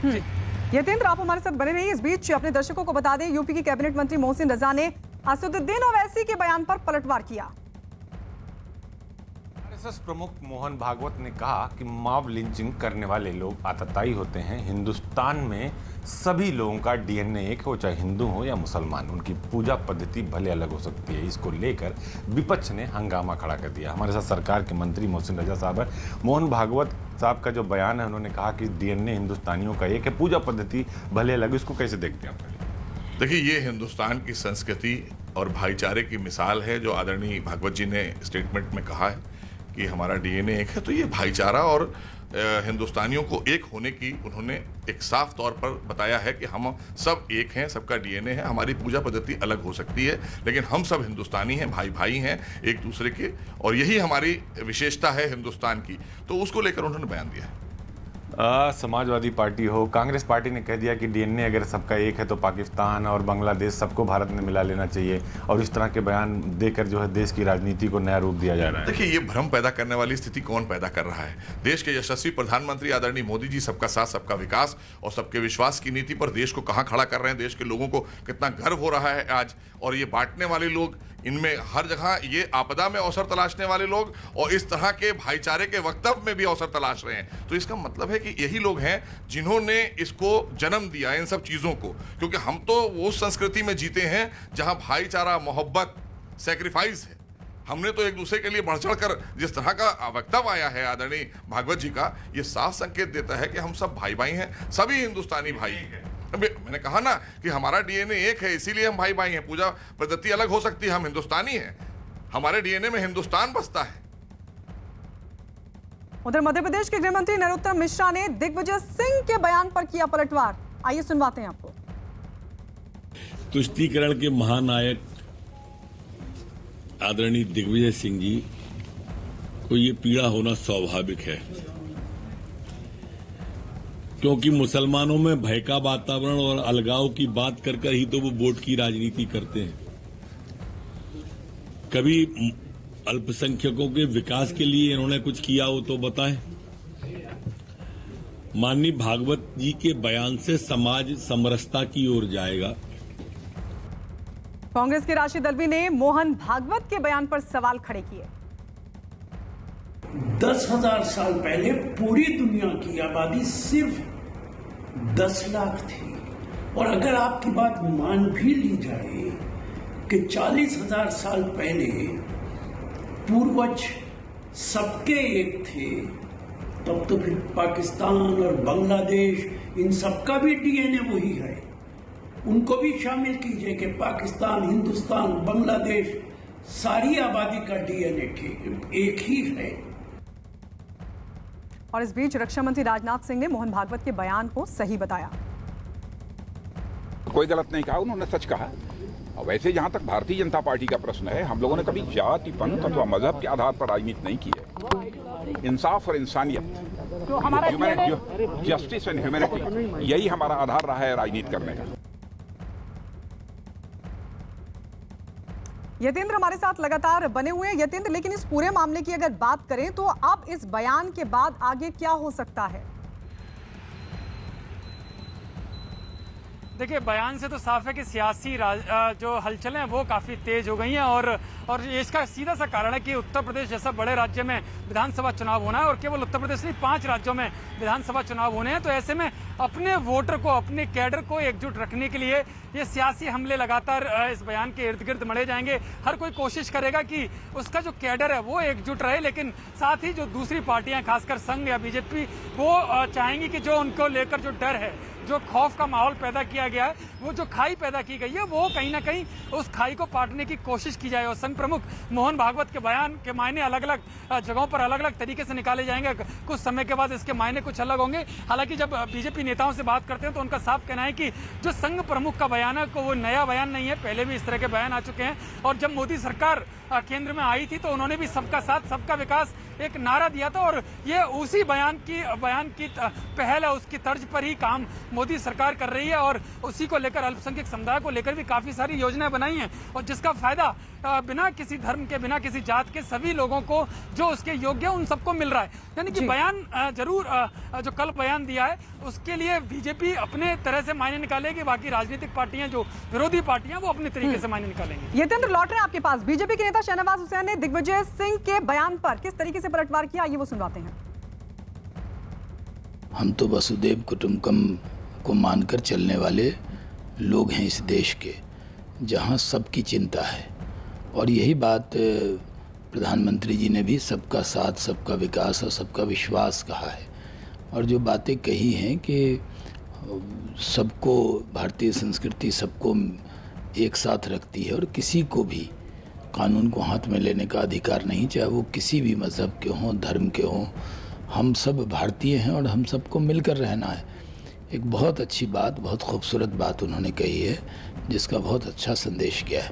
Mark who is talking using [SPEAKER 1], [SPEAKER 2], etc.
[SPEAKER 1] यतेंद्र, आप हमारे साथ बने रहिए। इस बीच अपने दर्शकों को बता दें, यूपी की कैबिनेट मंत्री मोहसिन रजा ने असदुद्दीन ओवैसी के बयान पर पलटवार किया।
[SPEAKER 2] आरएसएस प्रमुख मोहन भागवत ने कहा कि मॉब लिंचिंग करने वाले लोग आतताई होते हैं। हिंदुस्तान में सभी लोगों का डीएनए एक हो, चाहे हिंदू हो या मुसलमान। उनकी पूजा पद्धति भले अलग हो सकती है। इसको लेकर विपक्ष ने हंगामा खड़ा कर दिया। हमारे साथ सरकार के मंत्री मोहसिन रजा साहब है। मोहन भागवत साहब का जो बयान है, उन्होंने कहा कि डीएनए हिंदुस्तानियों का एक है, पूजा पद्धति भले अलग। इसको कैसे देखते हैं आप?
[SPEAKER 3] देखिए, ये हिंदुस्तान की संस्कृति और भाईचारे की मिसाल है जो आदरणीय भागवत जी ने स्टेटमेंट में कहा है कि हमारा डीएनए एक है। तो ये भाईचारा और हिंदुस्तानियों को एक होने की उन्होंने एक साफ तौर पर बताया है कि हम सब एक हैं, सबका डीएनए है। हमारी पूजा पद्धति अलग हो सकती है, लेकिन हम सब हिंदुस्तानी हैं, भाई भाई हैं एक दूसरे के, और यही हमारी विशेषता है हिंदुस्तान की। तो उसको लेकर उन्होंने बयान दिया है।
[SPEAKER 2] समाजवादी पार्टी हो, कांग्रेस पार्टी ने कह दिया कि डीएनए अगर सबका एक है तो पाकिस्तान और बांग्लादेश सबको भारत में मिला लेना चाहिए, और इस तरह के बयान देकर जो है देश की राजनीति को नया रूप दिया जा रहा है।
[SPEAKER 3] देखिए, ये भ्रम पैदा करने वाली स्थिति कौन पैदा कर रहा है? देश के यशस्वी प्रधानमंत्री आदरणीय मोदी जी सबका साथ सबका विकास और सबके विश्वास की नीति पर देश को कहां खड़ा कर रहे हैं। देश के लोगों को कितना गर्व हो रहा है आज। और ये बांटने वाले लोग, इनमें हर जगह ये आपदा में अवसर तलाशने वाले लोग और इस तरह के भाईचारे के वक्तव्य में भी अवसर तलाश रहे हैं। तो इसका मतलब है कि यही लोग हैं जिन्होंने इसको जन्म दिया, इन सब चीजों को। क्योंकि हम तो वो संस्कृति में जीते हैं जहां भाईचारा, मोहब्बत, सैक्रिफाइस है। हमने तो एक दूसरे के लिए बढ़ चढ़ कर जिस तरह का वक्तव्य आया है आदरणीय भागवत जी का, ये साफ संकेत देता है कि हम सब भाई भाई हैं, सभी हिंदुस्तानी भाई हैं। मैंने कहा ना कि हमारा डीएनए एक है, इसीलिए हम भाई भाई हैं। पूजा पद्धति अलग हो सकती है, हम हिंदुस्तानी हैं, हमारे डीएनए में हिंदुस्तान बसता है।
[SPEAKER 1] उधर मध्य प्रदेश के गृह मंत्री नरोत्तम मिश्रा ने दिग्विजय सिंह के बयान पर किया पलटवार। आइए सुनवाते हैं आपको।
[SPEAKER 4] तुष्टीकरण के महानायक आदरणीय दिग्विजय सिंह जी को ये पीड़ा होना स्वाभाविक है, क्योंकि मुसलमानों में भय का वातावरण और अलगाव की बात कर कर ही तो वो वोट की राजनीति करते हैं। कभी अल्पसंख्यकों के विकास के लिए इन्होंने कुछ किया हो तो बताएं। माननीय भागवत जी के बयान से समाज समरसता की ओर जाएगा।
[SPEAKER 1] कांग्रेस के राशिद अल्वी ने मोहन भागवत के बयान पर सवाल खड़े किए।
[SPEAKER 5] 10,000 साल पहले पूरी दुनिया की आबादी सिर्फ 10 लाख थी, और अगर आपकी बात मान भी ली जाए कि 40,000 साल पहले पूर्वज सबके एक थे, तब तो फिर पाकिस्तान और बांग्लादेश इन सबका भी डीएनए वही है। उनको भी शामिल कीजिए कि पाकिस्तान, हिंदुस्तान, बांग्लादेश सारी आबादी का डीएनए एक ही है।
[SPEAKER 1] और इस बीच रक्षा मंत्री राजनाथ सिंह ने मोहन भागवत के बयान को सही बताया।
[SPEAKER 6] कोई गलत नहीं कहा, उन्होंने सच कहा। और वैसे जहां तक भारतीय जनता पार्टी का प्रश्न है, हम लोगों ने कभी जाति, पंथ अथवा मजहब के आधार पर राजनीति नहीं की है। इंसाफ और इंसानियत, जस्टिस एंड ह्यूमैनिटी, यही हमारा आधार रहा है राजनीति करने का।
[SPEAKER 1] यतेंद्र हमारे साथ लगातार बने हुए हैं। यतेंद्र, लेकिन इस पूरे मामले की अगर बात करें तो अब इस बयान के बाद आगे क्या हो सकता है?
[SPEAKER 7] देखिए, बयान से तो साफ है कि सियासी जो हलचलें हैं वो काफ़ी तेज हो गई हैं, और इसका सीधा सा कारण है कि उत्तर प्रदेश जैसा बड़े राज्य में विधानसभा चुनाव होना है, और केवल उत्तर प्रदेश नहीं 5 राज्यों में विधानसभा चुनाव होने हैं। तो ऐसे में अपने वोटर को, अपने कैडर को एकजुट रखने के लिए ये सियासी हमले लगातार इस बयान के इर्द गिर्द मढ़े जाएंगे। हर कोई कोशिश करेगा कि उसका जो कैडर है वो एकजुट रहे, लेकिन साथ ही जो दूसरी पार्टियां, खासकर संघ या बीजेपी, वो चाहेंगी कि जो उनको लेकर जो डर है, जो खौफ का माहौल पैदा किया गया है, वो जो खाई पैदा की गई है, वो कहीं ना कहीं उस खाई को पाटने की कोशिश की जाए। और संघ प्रमुख मोहन भागवत के बयान के मायने अलग अलग जगहों पर अलग अलग तरीके से निकाले जाएंगे। कुछ समय के बाद इसके मायने कुछ अलग होंगे। हालांकि जब बीजेपी नेताओं से बात करते हैं तो उनका साफ कहना है कि जो संघ प्रमुख का बयान है वो नया बयान नहीं है, पहले भी इस तरह के बयान आ चुके हैं। और जब मोदी सरकार केंद्र में आई थी तो उन्होंने भी सबका साथ सबका विकास एक नारा दिया था, और ये उसी बयान की पहल है, उसकी तर्ज पर ही काम मोदी सरकार कर रही है और उसी को लेकर अल्पसंख्यक समुदाय को लेकर भी काफी सारी योजनाएं बनाई हैं और जिसका फायदा बिना किसी धर्म के, बिना किसी जात के सभी लोगों को जो उसके योग्य उन सबको मिल रहा है। यानी कि बयान जरूर जो कल बयान दिया है उसके लिए बीजेपी अपने तरह से मायने निकालेगी, बाकी राजनीतिक पार्टियां जो विरोधी पार्टियां वो अपने तरीके से मायने निकालेंगी।
[SPEAKER 1] यतेंद्र, लौट रहे हैं आपके पास। बीजेपी के नेता शहनवाज हुसैन ने दिग्विजय सिंह के बयान पर किस तरीके से पलटवार किया, ये वो सुनवाते हैं।
[SPEAKER 8] हम तो वसुदेव कुटुंबकम को मानकर चलने वाले लोग हैं इस देश के, जहां सबकी चिंता है। और यही बात प्रधानमंत्री जी ने भी सबका साथ, सबका विकास और सबका विश्वास कहा है। और जो बातें कही हैं कि सबको, भारतीय संस्कृति सबको एक साथ रखती है और किसी को भी कानून को हाथ में लेने का अधिकार नहीं, चाहे वो किसी भी मज़हब के हों, धर्म के हों। हम सब भारतीय हैं और हम सबको मिलकर रहना है। एक बहुत अच्छी बात, बहुत खूबसूरत बात उन्होंने कही है, जिसका बहुत अच्छा संदेश किया है।